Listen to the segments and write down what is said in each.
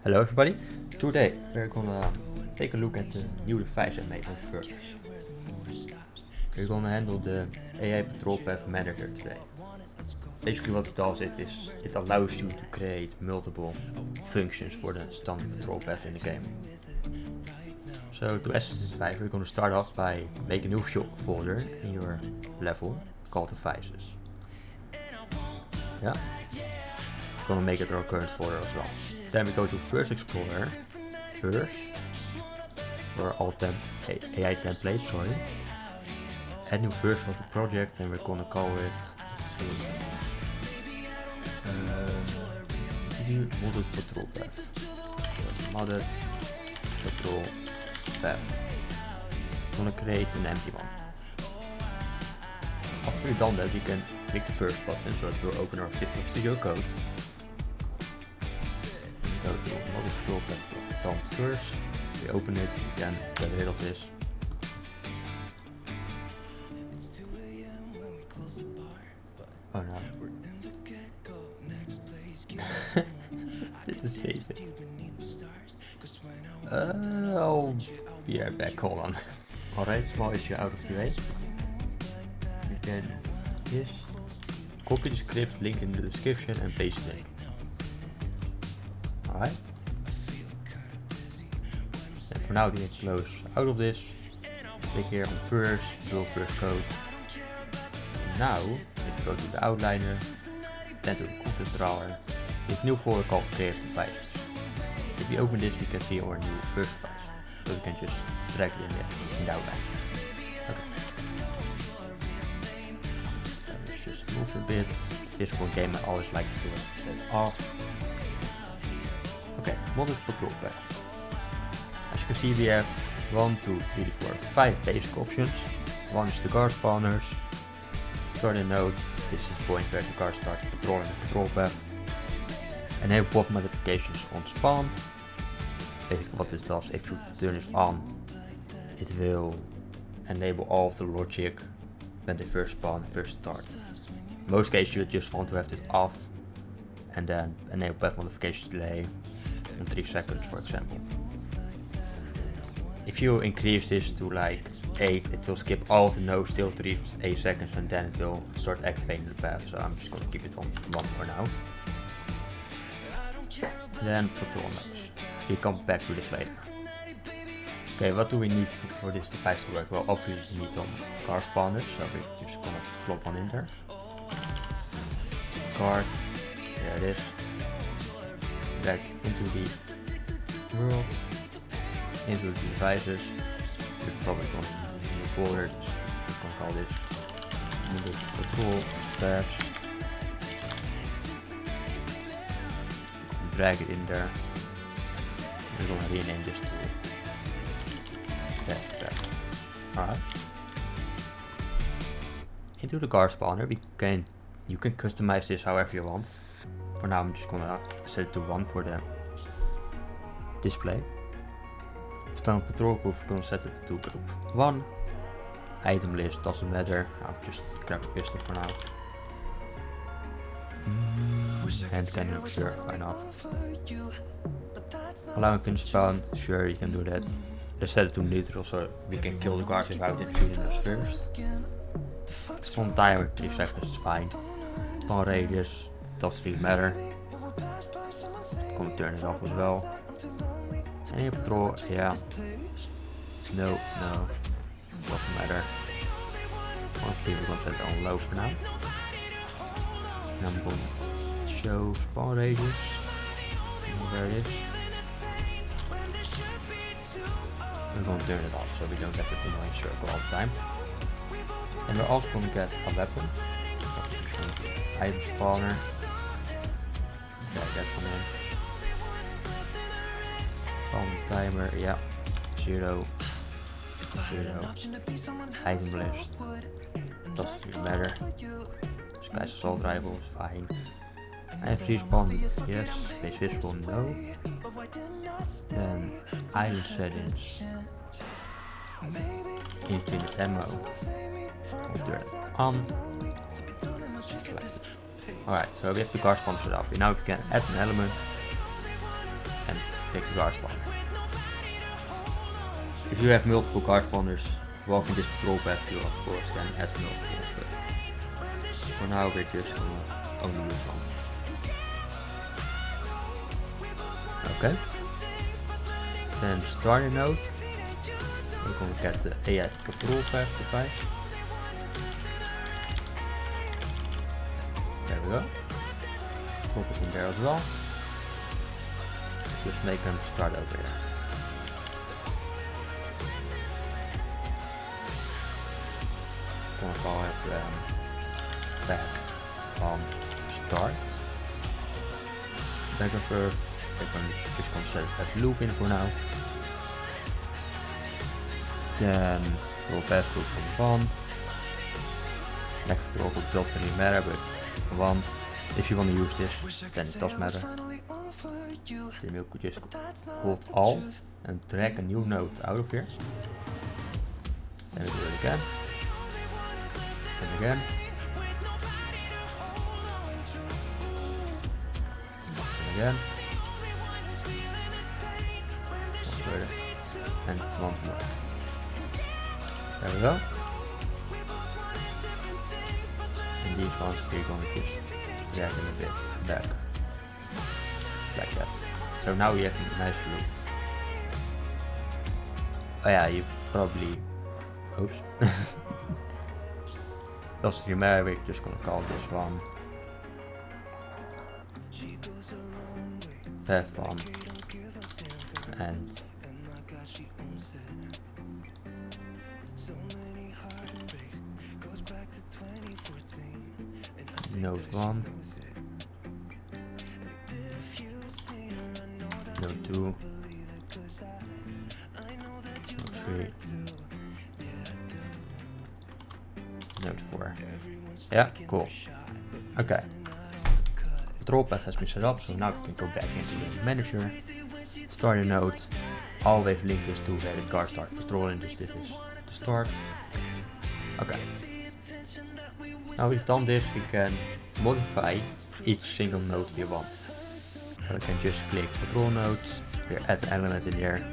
Hello everybody, today we're gonna take a look at the new device I made on First. We're gonna handle the AI Patrol Path Manager today. Basically what it does, it allows you to create multiple functions for the standard patrol path in the game. So to access this device, we're gonna start off by making a new folder in your level called devices. Yeah, we're gonna make it our current folder as well. Then we go to First Explorer, first, for all AI templates, add new version of the project, and we're gonna call it modded patrol path. Modded patrol path. I'm gonna create an empty one. After you've done that, you can click the first button so it will open our Visual Studio Code. Go to modded patrol path done first. We open it, you can get rid of this. Oh no. Didn't save it. I'll be right back, hold on. Alright, small issue out of the way. You can just copy the script, link in the description and paste it in. Alright. And for now we can close out of this. Click here on first, build first code. And now, if you go to the outliner, then to the content drawer, this new folder called creative devices. If you open this, you can see our new first device. So you can just drag it in the outline. Okay. Let's just move a bit. This one game I always like to set off. Okay, modded patrol path. As you can see, we have 1, 2, 3, 4, 5 basic options. One is the guard spawners. Start a node, this is the point where the car starts patrolling the patrol path. Enable pop modifications on spawn. Basically what this does, if you turn this on, it will enable all of the logic when they first spawn and first start. In most cases you just want to have this off and then enable path modification delay on 3 seconds, for example. If you increase this to like 8, it will skip all of the nodes till 8 seconds and then it will start activating the path, so I'm just going to keep it on 1 for now. Then patrol nodes. We come back to this later. Okay, what do we need for this device to work? Well, obviously we need some car spawners, so we're just going to plop one in there. Card, there it is. Back into the world. Into the devices. We're probably going to use a new folder. We're going to call this modded patrol path. Drag it in there. We're going to rename this to path path. Alright. Into the car spawner, you can customize this however you want. For now, I'm just going to set it to 1 for the display. Standard patrol group, we're going to set it to group 1. Item list doesn't matter. I'll just grab a pistol for now. And cannon, sure, why not? Allowing pin spawn, sure, you can do that. Let's set it to neutral so we can kill the guards without it shooting us first. Spawn timer, 3 seconds is fine. Spawn radius, doesn't really matter. I'm gonna turn it off as well. Any patrol, yeah. No, doesn't matter. Honestly, we're gonna set it on low for now. And I'm going to show spawn radius. There it is. We're going to turn it off so we don't have it in one circle all the time. And we're also going to get a weapon. Item spawner. Drag that one in. Spawn timer, yeah. 0. Item list. Doesn't really matter. Sky's assault rifle is fine. I have respawn, yes. Space visible, no. Then item settings. Infinite ammo. We'll turn it on. Alright, so we have the guard sponsor up. Now we can add an element and take the guard spawner. If you have multiple guard spawners walking this patrol path, you of course can add multiple, but for now we're just gonna only use one. Okay. Then starter node. We're gonna get the AI patrol path erbij. There we go. Put it in there as well. Just make them start over here. I'm gonna call it back on start. Back of Earth. I'm just gonna set that loop in for now. Then patrol path group from 1. Next patrol group doesn't really matter, but 1. If you want to use this, then it does matter. Then you could just hold Alt and drag a new node out of here. Then we do it again. And again. And again. One further. And one more. There we go. And these ones we're going to just drag them a bit back. Like that. So now we have a nice loop. Oh yeah, you probably... Oops. Doesn't really matter, we're just gonna call this one path 1 and node 1, node 2, node 3, node 4. Yeah, cool. Okay. Patrol path has been set up, so now we can go back into the manager. Start a node. Always link this to where the guard start patrolling. This is the start. Okay. Now we've done this, we can modify each single node we want. So we can just click patrol nodes, we add an element in here.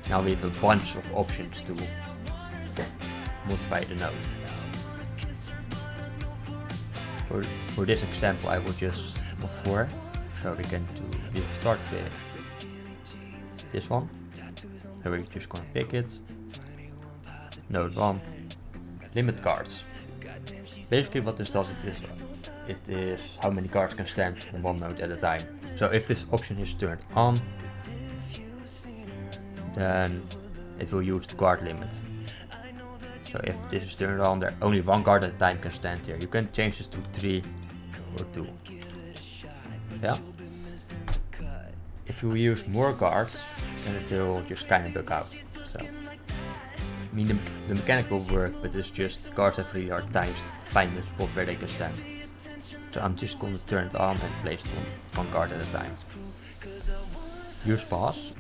Now we have a bunch of options to modify the node. For this example I will just mod 4, so we can start with this one, and we're just gonna pick it. Node 1, limit guards. Basically what this does, it is how many guards can stand on one node at a time. So if this option is turned on, then it will use the guard limit. So if this is turned on, there only one guard at a time can stand here. You can change this to 3 or 2. Yeah. If you use more guards, then it will just kind of bug out. So, I mean the mechanic will work, but it's just guards have really hard time find the spot where they can stand. So I'm just going to turn it on and place it on one guard at a time. Use pause.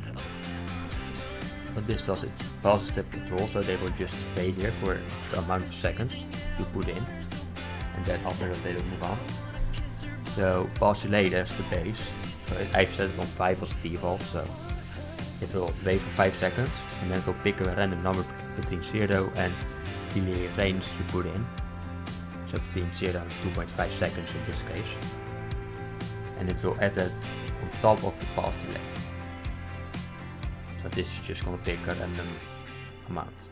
What this does, it pauses the control, so they will just wait here for the amount of seconds you put in, and then after that they will move on. So pause delay, there's the base. So I've set it on 5 as default, so it will wait for 5 seconds, and then it will pick a random number between 0 and the range you put in. So between 0 and 2.5 seconds in this case. And it will add that on top of the pause delay. So this is just gonna pick a random amount.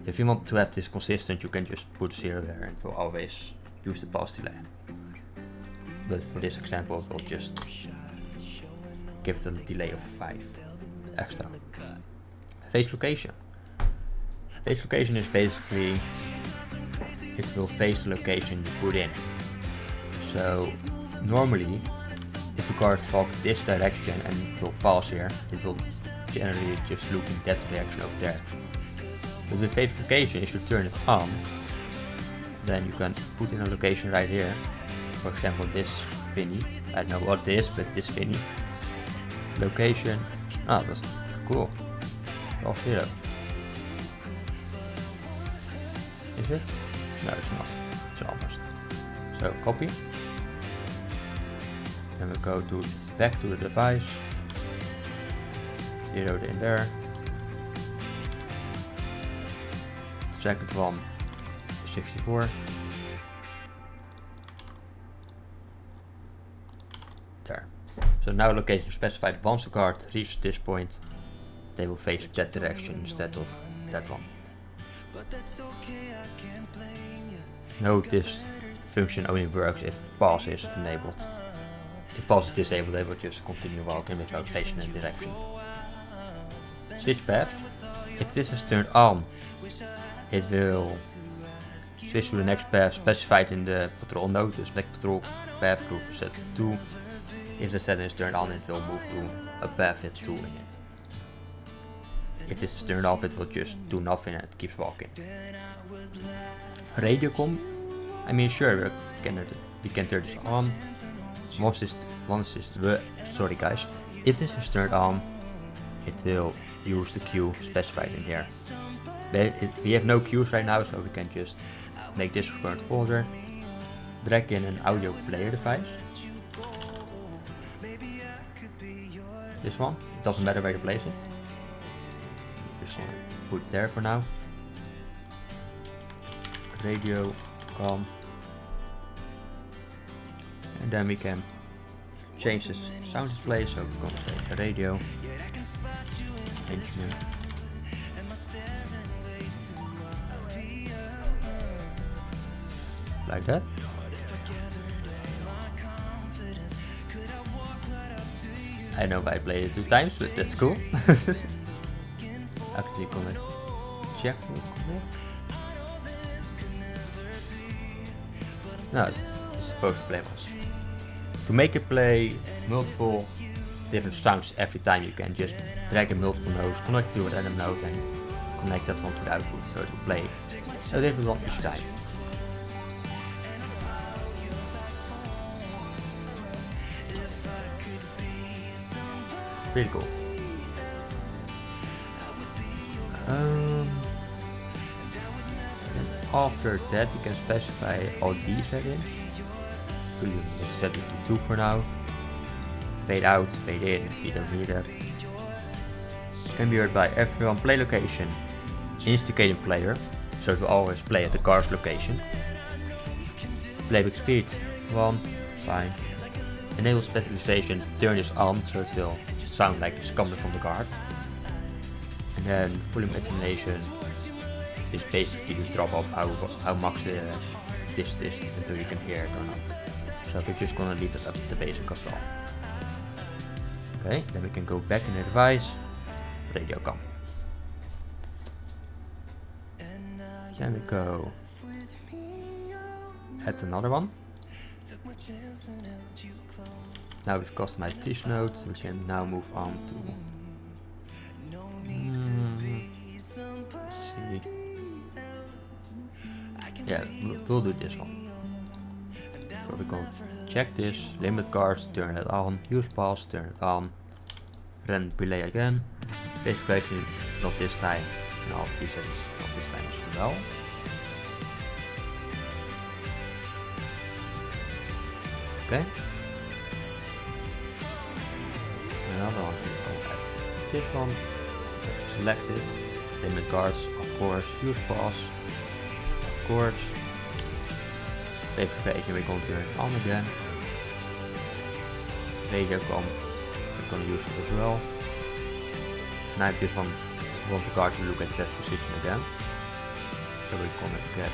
If you want to have this consistent, you can just put 0 there and it will always use the pause delay. But for this example, we'll just give it a delay of 5 extra. Face location. Face location is basically, it will face the location you put in. So normally, if the guard walks this direction and it will pause here, it will generally just look in that direction over there. But with face location, if you turn it on, then you can put in a location right here. For example, this Finny. I don't know what it is, but this Finny. Location. Oh, that's cool. All 0. Is it? No, it's not. It's almost. So copy. Then we go to back to the device. zeroed in there. Second one 64. There. So now location specified. Once the card reaches this point, they will face that direction instead of that one. Note this function only works if pause is enabled. If pause is disabled, they will just continue walking without facing that direction. Switch path. If this is turned on, it will switch to the next path specified in the patrol node. Dus next patrol path group set 2. If the setting is turned on, it will move to a path with 2 in it. If this is turned off, it will just do nothing and it keeps walking. Radio com. I mean, sure, we can turn this on. Sorry guys. If this is turned on, it will use the queue specified in here. We have no queues right now, so we can just make this current folder, drag in an audio player device. This one, it doesn't matter where you place it. Just want to put it there for now. Radio, com. And then we can change this sound display, so we're going to say radio. Engineer. Like that. I know I played it 2 times, but that's cool. Actually, gonna check. No, it's supposed to play once. To make it play multiple different sounds every time, you can just drag in multiple nodes, connect to a random node, and connect that one to the output, so it will play a different one each time. Pretty cool. And after that, you can specify all these settings. So you set it to 2 for now. Fade out, fade in, if you don't need that. Can be heard by everyone. Play location. Instigating player, so it will always play at the car's location. Playback speed 1, fine. Enable specialization, turn this on, so it will sound like it's coming from the card. And then volume attenuation is basically the drop off how much this is until you can hear it or not. So we're just gonna leave it up to the basic as well. Okay, then we can go back in the device, radio com. Then we go add another one. Now we've customized this node, we can now move on to see. Yeah, we'll do this one. So we're going to check this, limit cards, turn it on, use pause, turn it on, random relay again. Basically not this time, and all of these settings not this time as well. Okay. Another one, this one, select it, limit guards, of course, use pause, of course, paper we're going to turn it on again, radio com, we're going to use it as well. Now this one, we want the card to look at that position again, so we're going to get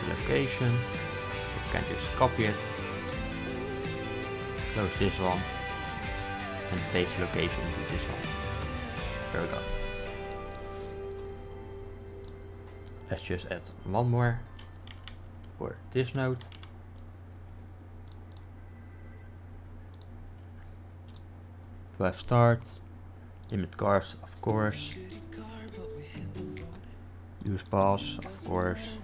the location, we can just copy it, close this one, and paste location into this one. There we go. Let's just add one more for this node. To start, limit cars, of course. Use pause, of course.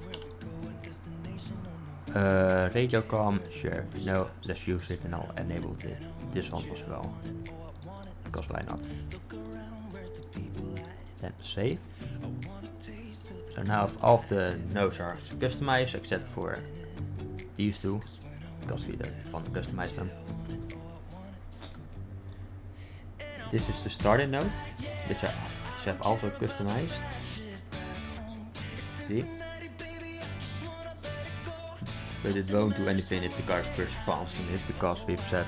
Radio com, sure, no, let's use it and I'll enable this one as well, because why not. Then save. So now all of the nodes are customized except for these two, because we don't want to customize them. This is the starting node, which I have also customized. See? But it won't do anything if the card first spawns in it, because we've set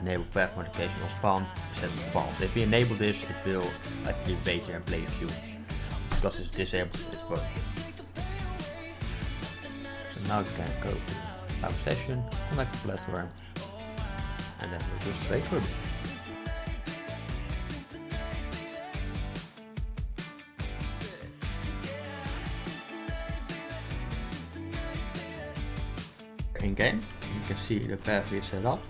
enable path modification on spawn set to false. If we enable this, it will actually wait here and play a queue. Because it's disabled, it won't. So now we can go to our session, connect the platform, and then we'll just wait for a bit. In game, you can see the path we set up.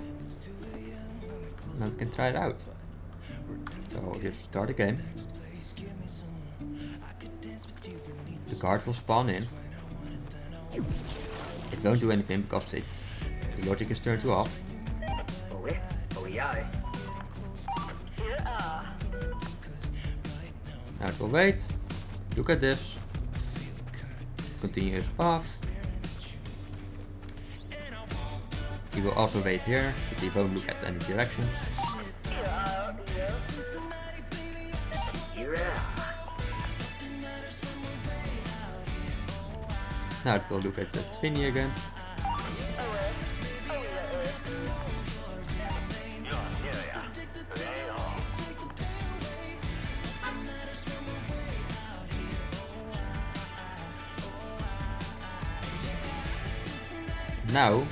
Now we can try it out. So I'll just start the game. The card will spawn in. It won't do anything because the logic is turned to off. Now it will wait. Look at this. Continuous path. He will also wait here, but he won't look at any directions. Now it will look at that thingy again. Now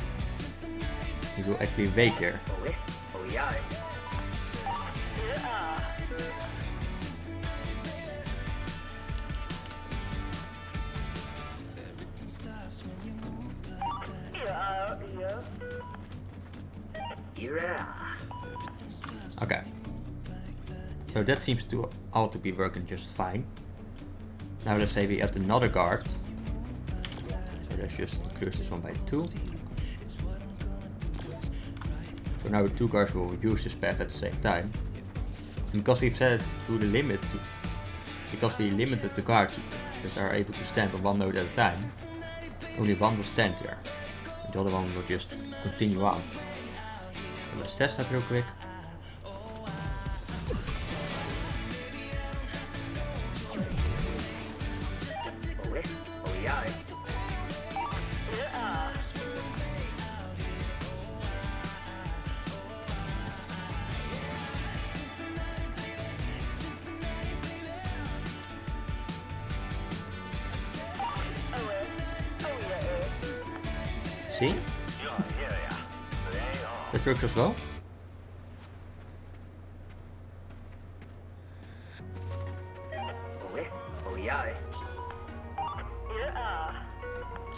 he will actually wait here. Okay. So that seems to all to be working just fine. Now let's say we add another guard. So let's just increase this one by 2. So now the two guards will use this path at the same time. And because we've set it to the limit, because we limited the guards that are able to stand on one node at a time, only one will stand there. And the other one will just continue on. So let's test that real quick. See? That works as well.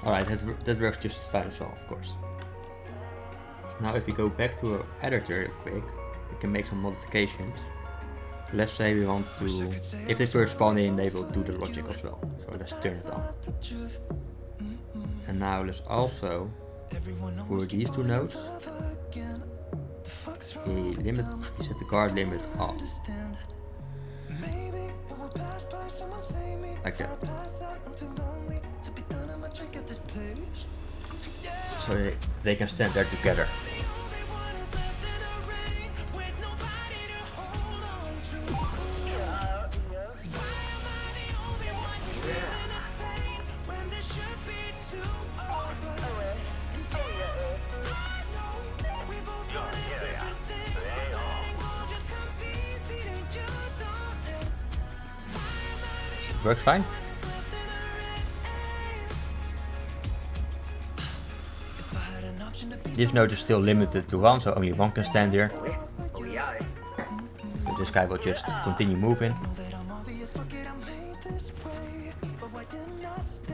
Alright, that works just fine as well, of course. So now if we go back to our editor real quick, we can make some modifications. Let's say we want to, if they first spawn in, they will do the logic as well. So let's turn it on. And now let's also, for these two nodes, we set the guard limit on. Like that. So they can stand there together. Works fine. This node is still limited to 1, so only 1 can stand here. So this guy will just continue moving.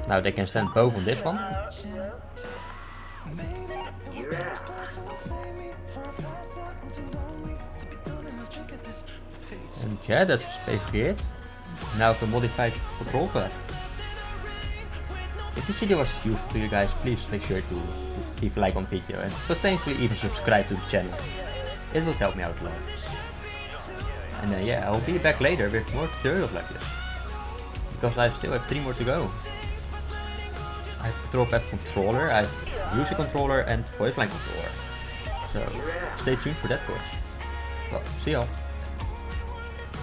Now they can stand both on this one. And yeah, that's basically it. Now for modified control path. If this video was useful to you guys, please make sure to leave a like on the video and potentially even subscribe to the channel. It will help me out a lot. And yeah, I'll be back later with more tutorials like this. Because I still have 3 more to go. I have control path controller, I have user controller and voice line controller. So stay tuned for that course. Well, see y'all.